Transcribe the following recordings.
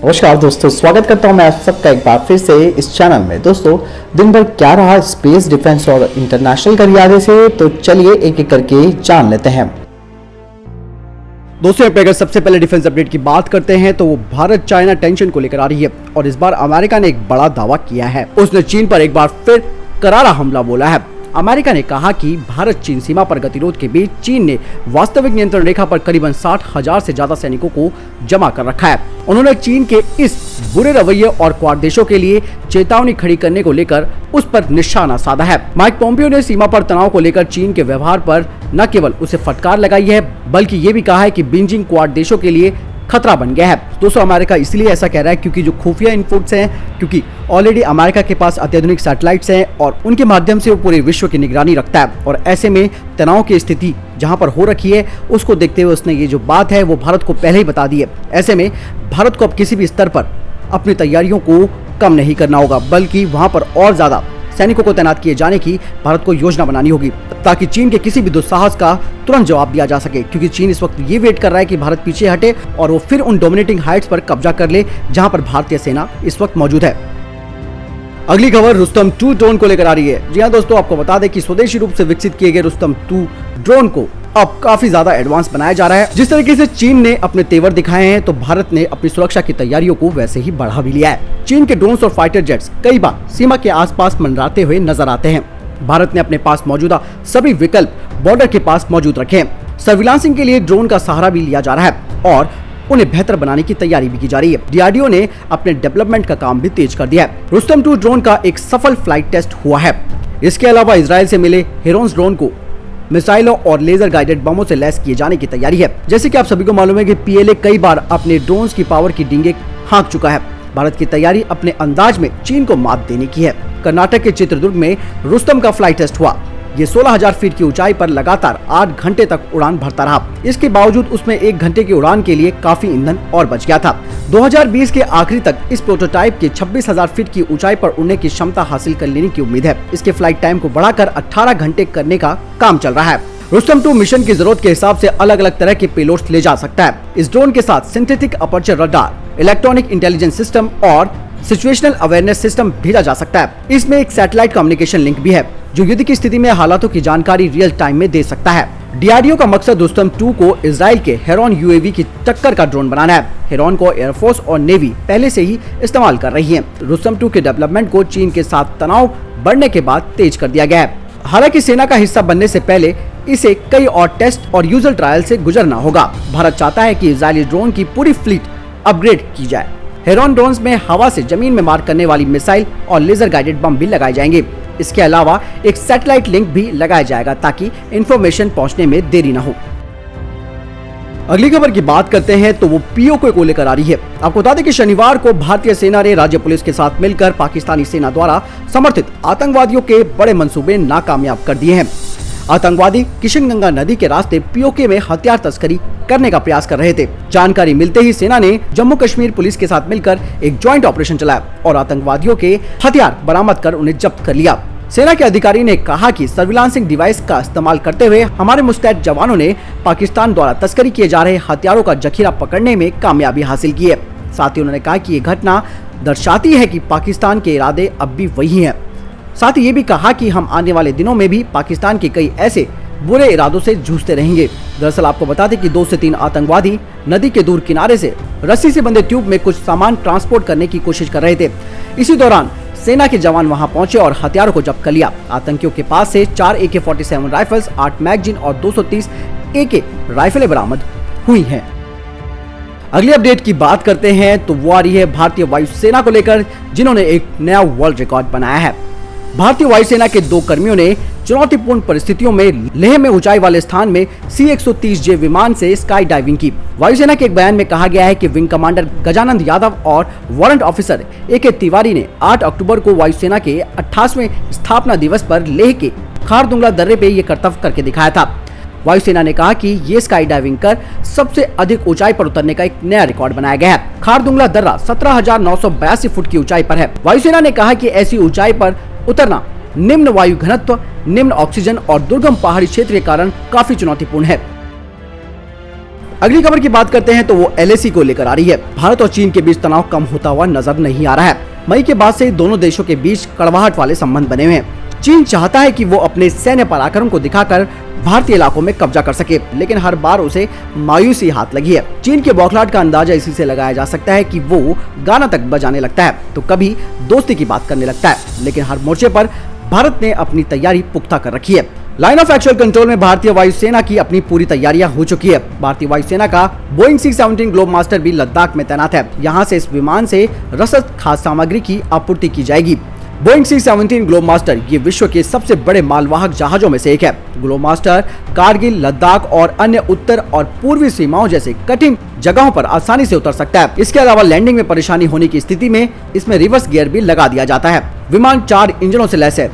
नमस्कार दोस्तों, स्वागत करता हूं मैं आप सबका एक बार फिर से इस चैनल में। दोस्तों, दिन भर क्या रहा स्पेस, डिफेंस और इंटरनेशनल गलियारे से, तो चलिए एक एक करके जान लेते हैं। दोस्तों, यहाँ पे अगर सबसे पहले डिफेंस अपडेट की बात करते हैं तो वो भारत चाइना टेंशन को लेकर आ रही है और इस बार अमेरिका ने एक बड़ा दावा किया है। उसने चीन पर एक बार फिर करारा हमला बोला है। अमेरिका ने कहा कि भारत चीन सीमा पर गतिरोध के बीच चीन ने वास्तविक नियंत्रण रेखा पर करीबन 60,000 से ज्यादा सैनिकों को जमा कर रखा है। उन्होंने चीन के इस बुरे रवैये और क्वाड देशों के लिए चेतावनी खड़ी करने को लेकर उस पर निशाना साधा है। माइक पोम्पियो ने सीमा पर तनाव को लेकर चीन के व्यवहार पर न केवल उसे फटकार लगाई है, बल्कि ये भी कहा है कि बीजिंग क्वाड देशों के लिए खतरा बन गया है। दोस्तों, अमेरिका इसलिए ऐसा कह रहा है क्योंकि जो खुफिया इनपुट्स हैं, क्योंकि ऑलरेडी अमेरिका के पास अत्याधुनिक सैटेलाइट्स हैं और उनके माध्यम से वो पूरे विश्व की निगरानी रखता है और ऐसे में तनाव की स्थिति जहां पर हो रखी है उसको देखते हुए उसने ये जो बात है वो भारत को पहले ही बता दी है। ऐसे में भारत को अब किसी भी स्तर पर अपनी तैयारियों को कम नहीं करना होगा, बल्कि वहां पर और ज्यादा सैनिकों को तैनात किए जाने की भारत को योजना बनानी होगी ताकि चीन के किसी भी दुस्साहस का तुरंत जवाब दिया जा सके। क्योंकि चीन इस वक्त ये वेट कर रहा है कि भारत पीछे हटे और वो फिर उन डोमिनेटिंग हाइट्स पर कब्जा कर ले जहां पर भारतीय सेना इस वक्त मौजूद है। अगली खबर रुस्तम 2 ड्रोन को लेकर आ रही है। जी हाँ दोस्तों, आपको बता दें कि स्वदेशी रूप से विकसित किए गए रुस्तम 2 ड्रोन को अब काफी ज्यादा एडवांस बनाया जा रहा है। जिस तरीके से चीन ने अपने तेवर दिखाए हैं तो भारत ने अपनी सुरक्षा की तैयारियों को वैसे ही बढ़ा भी लिया है। चीन के ड्रोन्स और फाइटर जेट्स कई बार सीमा के आसपास मंडराते हुए नजर आते हैं। भारत ने अपने पास मौजूदा सभी विकल्प बॉर्डर के पास मौजूद रखे हैं। सर्विलांसिंग के लिए ड्रोन का सहारा भी लिया जा रहा है और उन्हें बेहतर बनाने की तैयारी भी की जा रही है। डीआरडीओ ने अपने डेवलपमेंट का काम भी तेज कर दिया है। रुस्तम 2 ड्रोन का एक सफल फ्लाइट टेस्ट हुआ है। इसके अलावा इजराइल से मिले हेरोन्स ड्रोन को मिसाइलों और लेजर गाइडेड बमों से लैस किए जाने की तैयारी है। जैसे कि आप सभी को मालूम है कि पीएलए कई बार अपने ड्रोन्स की पावर की डींगे हाँक चुका है। भारत की तैयारी अपने अंदाज में चीन को मात देने की है। कर्नाटक के चित्रदुर्ग में रुस्तम का फ्लाइट टेस्ट हुआ। ये 16,000 फीट की ऊंचाई पर लगातार 8 घंटे तक उड़ान भरता रहा। इसके बावजूद उसमें 1 घंटे की उड़ान के लिए काफी ईंधन और बच गया था। 2020 के आखिरी तक इस प्रोटोटाइप के 26,000 फीट की ऊंचाई पर उड़ने की क्षमता हासिल कर लेने की उम्मीद है। इसके फ्लाइट टाइम को बढ़ाकर 18 घंटे करने का काम चल रहा है। रुस्तम 2 मिशन की जरूरत के हिसाब से अलग अलग तरह के पेलोड्स ले जा सकता है। इस ड्रोन के साथ synthetic aperture radar, electronic intelligence system और सिचुएशनल अवेयरनेस सिस्टम भेजा जा सकता है। इसमें एक सैटेलाइट कम्युनिकेशन लिंक भी है जो युद्ध की स्थिति में हालातों की जानकारी रियल टाइम में दे सकता है। डीआरडीओ का मकसद रुस्तम 2 को इजराइल के हेरॉन यूएवी की टक्कर का ड्रोन बनाना है। हेरॉन को एयरफोर्स और नेवी पहले से ही इस्तेमाल कर रही है। रुस्तम 2 के डेवलपमेंट को चीन के साथ तनाव बढ़ने के बाद तेज कर दिया गया है। हालांकि सेना का हिस्सा बनने से पहले इसे कई और टेस्ट और यूजर ट्रायल से गुजरना होगा। भारत चाहता है कि इजरायली ड्रोन की पूरी फ्लीट अपग्रेड की जाए। हेरॉन ड्रोन्स में हवा से जमीन में मार करने वाली मिसाइल और लेजर गाइडेड बम भी लगाए जाएंगे। इसके अलावा एक सैटेलाइट लिंक भी लगाया जाएगा ताकि इंफॉर्मेशन पहुंचने में देरी न हो। अगली खबर की बात करते हैं तो वो पीओके को लेकर आ रही है। आपको बता दें कि शनिवार को भारतीय सेना ने राज्य पुलिस के साथ मिलकर पाकिस्तानी सेना द्वारा समर्थित आतंकवादियों के बड़े मंसूबे नाकामयाब कर दिए हैं। आतंकवादी किशनगंगा नदी के रास्ते पीओके में हथियार तस्करी करने का प्रयास कर रहे थे। जानकारी मिलते ही सेना ने जम्मू कश्मीर पुलिस के साथ मिलकर एक ज्वाइंट ऑपरेशन चलाया और आतंकवादियों के हथियार बरामद कर उन्हें जब्त कर लिया। सेना के अधिकारी ने कहा कि सर्विलांसिंग डिवाइस का इस्तेमाल करते हुए हमारे मुस्तैद जवानों ने पाकिस्तान द्वारा तस्करी किए जा रहे हथियारों का जखीरा पकड़ने में कामयाबी हासिल की है। साथ ही उन्होंने कहा कि ये घटना दर्शाती है कि पाकिस्तान के इरादे अब भी वही हैं। साथ ही ये भी कहा कि हम आने वाले दिनों में भी पाकिस्तान के कई ऐसे बुरे इरादों से जूझते रहेंगे। दरअसल आपको बता दें कि 2 से 3 आतंकवादी नदी के दूर किनारे से रस्सी से बंधे ट्यूब में कुछ सामान ट्रांसपोर्ट करने की कोशिश कर रहे थे। इसी दौरान सेना के जवान वहां पहुंचे और हथियारों को जब्त कर लिया। आतंकियों के पास से 4 AK-47 राइफल्स, 8 मैगजीन और 230 AK राइफलें बरामद हुई हैं। अगली अपडेट की बात करते हैं तो वो आ रही है भारतीय वायुसेना को लेकर, जिन्होंने एक नया वर्ल्ड रिकॉर्ड बनाया है। भारतीय वायुसेना के 2 कर्मियों ने चुनौतीपूर्ण परिस्थितियों में लेह में ऊंचाई वाले स्थान में C-130J विमान से स्काई डाइविंग की। वायुसेना के एक बयान में कहा गया है कि विंग कमांडर गजानंद यादव और वारंट ऑफिसर AK तिवारी ने 8 अक्टूबर को वायुसेना के 28वें स्थापना दिवस पर लेह के खारदुंगला दर्रे पे ये कर्तव्य करके दिखाया था। वायुसेना ने कहा कि ये स्काई डाइविंग कर सबसे अधिक ऊंचाई पर उतरने का एक नया रिकॉर्ड बनाया गया है। खारदुंगला दर्रा 17,982 फुट की ऊंचाई पर है। वायुसेना ने कहा कि ऐसी ऊंचाई पर उतरना निम्न वायु घनत्व, निम्न ऑक्सीजन और दुर्गम पहाड़ी क्षेत्र के कारण काफी चुनौतीपूर्ण है। अगली खबर की बात करते हैं तो वो LAC को लेकर आ रही है। भारत और चीन के बीच तनाव कम होता हुआ नजर नहीं आ रहा है। मई के बाद से दोनों देशों के बीच कड़वाहट वाले संबंध बने हुए हैं। चीन चाहता है कि वो अपने सैन्य पराक्रम को दिखाकर भारतीय इलाकों में कब्जा कर सके, लेकिन हर बार उसे मायूसी हाथ लगी है। चीन के बौखलाहट का अंदाजा इसी से लगाया जा सकता है कि वो गाना तक बजाने लगता है तो कभी दोस्ती की बात करने लगता है, लेकिन हर मोर्चे पर भारत ने अपनी तैयारी पुख्ता कर रखी है। लाइन ऑफ एक्चुअल कंट्रोल में भारतीय वायुसेना की अपनी पूरी तैयारियां हो चुकी है। भारतीय वायुसेना का बोइंग 617 ग्लोबमास्टर भी लद्दाख में तैनात है। यहां से इस विमान से रसद खाद्य सामग्री की आपूर्ति की जाएगी। बोइंग 617 ग्लोबमास्टर ये विश्व के सबसे बड़े मालवाहक जहाजों में से एक है। ग्लोबमास्टर कारगिल, लद्दाख और अन्य उत्तर और पूर्वी सीमाओं जैसे कठिन जगहों पर आसानी से उतर सकता है। इसके अलावा लैंडिंग में परेशानी होने की स्थिति में इसमें रिवर्स गियर भी लगा दिया जाता है। विमान 4 इंजनों से लैस है।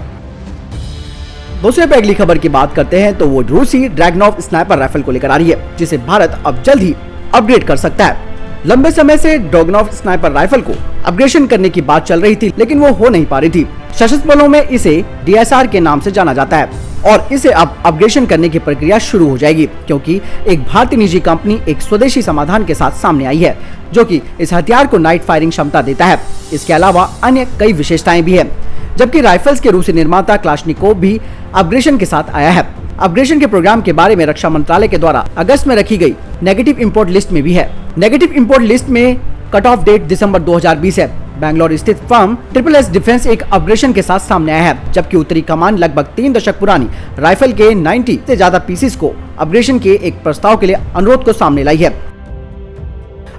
दूसरे पे अगली खबर की बात करते हैं तो वो रूसी ड्रैगनोव स्नाइपर राइफल को लेकर आ रही है, जिसे भारत अब जल्द ही अपग्रेड कर सकता है। लंबे समय से ड्रैगनोव स्नाइपर राइफल को अपग्रेडेशन करने की बात चल रही थी, लेकिन वो हो नहीं पा रही थी। सशस्त्र बलों में इसे DSR के नाम से जाना जाता है और इसे अब अपग्रेडेशन करने की प्रक्रिया शुरू हो जाएगी, क्योंकि एक भारतीय निजी कंपनी एक स्वदेशी समाधान के साथ सामने आई है, जो कि इस हथियार को नाइट फायरिंग क्षमता देता है। इसके अलावा अन्य कई विशेषताएं भी है, जबकि राइफल्स के रूसी निर्माता क्लाशनिकोव भी अपग्रेडेशन के साथ आया है। अपग्रेडेशन के प्रोग्राम के बारे में रक्षा मंत्रालय के द्वारा अगस्त में रखी गई नेगेटिव इंपोर्ट लिस्ट में भी है। नेगेटिव इंपोर्ट लिस्ट में कट ऑफ डेट दिसंबर 2020 है। बैंगलोर स्थित फर्म SSS डिफेंस एक अपग्रेडेशन के साथ सामने आया है, जबकि उत्तरी कमान लगभग 3 दशक पुरानी राइफल के 90 से ज्यादा पीसेस को अपग्रेडेशन के एक प्रस्ताव के लिए अनुरोध को सामने लाई है।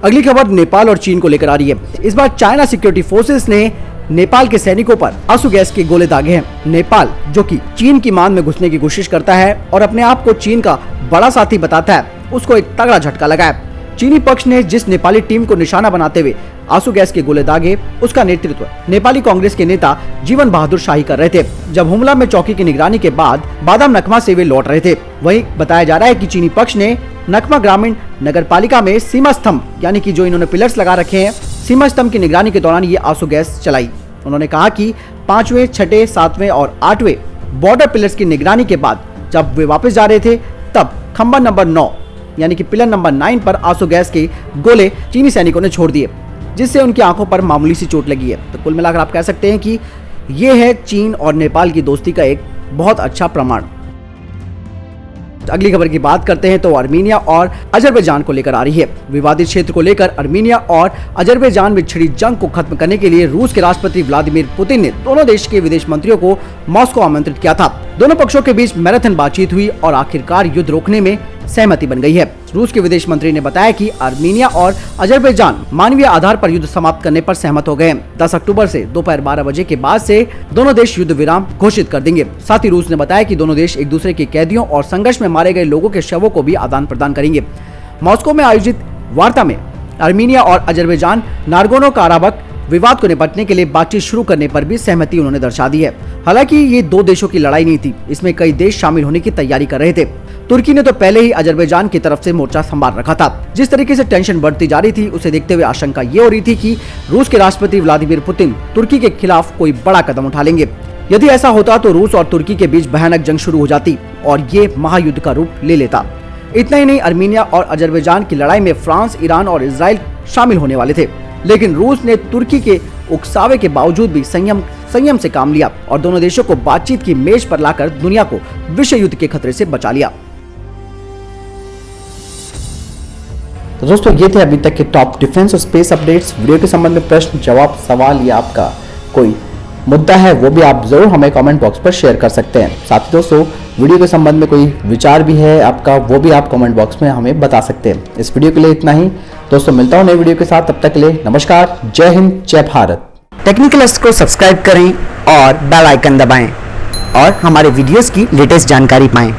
अगली खबर नेपाल और चीन को लेकर आ रही है। इस बार चाइना सिक्योरिटी फोर्सेस ने नेपाल के सैनिकों पर आंसू गैस के गोले दागे हैं। नेपाल, जो कि चीन की मान में घुसने की कोशिश करता है और अपने आप को चीन का बड़ा साथी बताता है, उसको एक तगड़ा झटका लगा है। चीनी पक्ष ने जिस नेपाली टीम को निशाना बनाते हुए आंसू गैस के गोले दागे, उसका नेतृत्व नेपाली कांग्रेस के नेता जीवन बहादुर शाही कर रहे थे। जब हुमला में चौकी की निगरानी के बाद बादाम नकमा से वे लौट रहे थे। वहीं बताया जा रहा है कि चीनी पक्ष ने नकमा ग्रामीण नगर पालिका में सीमा स्तंभ, यानी कि जो इन्होंने पिलर्स लगा रखे हैं, सीमा स्तंभ की निगरानी के दौरान ये आंसू गैस चलाई। उन्होंने कहा कि 5वें, 6ठे, 7वें और 8वें बॉर्डर पिलर्स की निगरानी के बाद जब वे वापस जा रहे थे, तब खंबा नंबर 9 यानी कि पिलर नंबर 9 पर आंसू गैस के गोले चीनी सैनिकों ने छोड़ दिए, जिससे उनकी आंखों पर मामूली सी चोट लगी है। तो कुल मिलाकर आप कह सकते हैं कि ये है चीन और नेपाल की दोस्ती का एक बहुत अच्छा प्रमाण। अगली खबर की बात करते हैं तो अर्मीनिया और अजरबैजान को लेकर आ रही है। विवादित क्षेत्र को लेकर अर्मीनिया और अजरबैजान में छिड़ी जंग को खत्म करने के लिए रूस के राष्ट्रपति व्लादिमीर पुतिन ने दोनों देश के विदेश मंत्रियों को मॉस्को आमंत्रित किया था। दोनों पक्षों के बीच मैराथन बातचीत हुई और आखिरकार युद्ध रोकने में सहमति बन गई है। रूस के विदेश मंत्री ने बताया कि अर्मीनिया और अजरबैजान मानवीय आधार पर युद्ध समाप्त करने पर सहमत हो गए। 10 अक्टूबर से दोपहर 12 बजे के बाद से दोनों देश युद्ध विराम घोषित कर देंगे। साथ ही रूस ने बताया कि दोनों देश एक दूसरे के कैदियों और संघर्ष में मारे गए लोगों के शवों को भी आदान प्रदान करेंगे। मॉस्को में आयोजित वार्ता में अर्मीनिया और अजरबैजान नागोर्नो काराबाख विवाद को निपटने के लिए बातचीत शुरू करने पर भी सहमति उन्होंने दर्शा दी है। हालांकि ये दो देशों की लड़ाई नहीं थी, इसमें कई देश शामिल होने की तैयारी कर रहे थे। तुर्की ने तो पहले ही अजरबैजान की तरफ से मोर्चा संभाल रखा था। जिस तरीके से टेंशन बढ़ती जा रही थी, उसे देखते हुए आशंका ये हो रही थी कि रूस के राष्ट्रपति व्लादिमीर पुतिन तुर्की के खिलाफ कोई बड़ा कदम उठा लेंगे। यदि ऐसा होता तो रूस और तुर्की के बीच भयानक जंग शुरू हो जाती और ये महायुद्ध का रूप ले लेता। इतना ही नहीं, अर्मीनिया और अजरबैजान की लड़ाई में फ्रांस, ईरान और इजराइल शामिल होने वाले थे, लेकिन रूस ने तुर्की के उकसावे के बावजूद भी संयम से काम लिया और दोनों देशों को बातचीत की मेज पर लाकर दुनिया को विश्व युद्ध के खतरे से बचा लिया। तो दोस्तों, ये थे अभी तक के टॉप डिफेंस और स्पेस अपडेट्स। वीडियो के संबंध में प्रश्न, जवाब, सवाल या आपका कोई मुद्दा है, वो भी आप जरूर हमें कमेंट बॉक्स पर शेयर कर सकते हैं। साथ ही दोस्तों, वीडियो के संबंध में कोई विचार भी है आपका, वो भी आप कमेंट बॉक्स में हमें बता सकते हैं। इस वीडियो के लिए इतना ही दोस्तों, मिलता हूं नई वीडियो के साथ। तब तक के लिए नमस्कार, जय हिंद, जय भारत। टेक्निकलिस्ट को सब्सक्राइब करें और बेल आइकन दबाएं और हमारे वीडियोस की लेटेस्ट जानकारी पाएं।